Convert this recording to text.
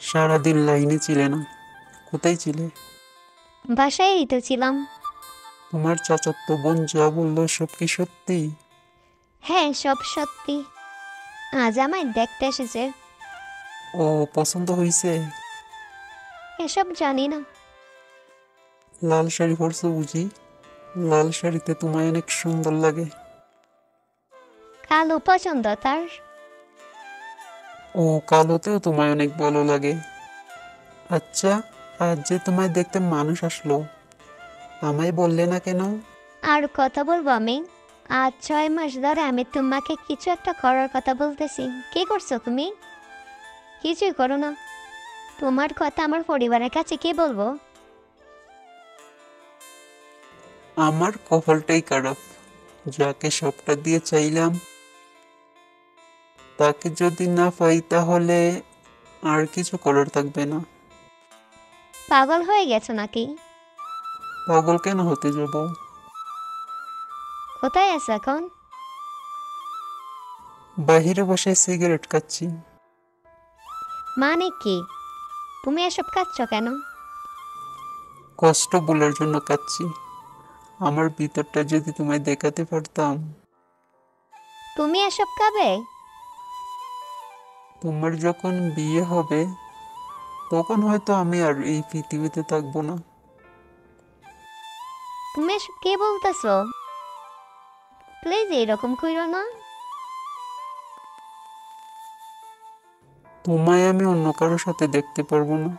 সারাদিন লাইনে ছিলে না, কোথায় ছিলে? বাসায়ই তো ছিলাম। তোমার চাচাতো বোন যা বললো সব কি সত্যি? হ্যাঁ, সব সত্যি। আজ আমায় দেখতে এসেছে। ও, পছন্দ হয়েছে? এসব জানি না। লাল শাড়ি পরছো বুঝি? লাল শাড়িতে তোমায় অনেক সুন্দর লাগে। কালো পছন্দ তার। ও, কালোতেও তোমায় অনেক ভালো লাগে। আচ্ছা, আজ যে তোমায় দেখতে মানুষ আসলো, আমায় বললে না কেন? আর কথা বলবো আমি? আজ 6 মাস ধরে আমি তোমাকে কিছু একটা করার কথা বলতেছি। কি করছো তুমি? কিছুই করো না। তোমার কথা আমার পরিবারের কাছে কি বলবো? আমার কপালটাই খারাপ, যাকে সবটা দিয়ে চাইলাম তাকে যদি না পাই তাহলে আর কিছু করার থাকবে না। পাগল হয়ে গেছো নাকি? পাগল কেন হতে যাব? কোথায় আছো এখন? বাহিরে বসে সিগারেট খাচ্ছি। মানে কি? তুমি এসব খাচ্ছ কেন? কষ্ট ভুলার জন্য কাচ্ছি। আমার ভিতরটা যদি তোমায় দেখাতে পারতাম। তুমি এসব খাবে? তোমার যখন বিয়ে হবে তখন হয়তো আমি আর এই পৃথিবীতে থাকবো না। তুমি এসব কে বলতেছো? প্লিজ এরকম কইরো না। তোমায় আমি অন্য কারোর সাথে দেখতে পারবো না।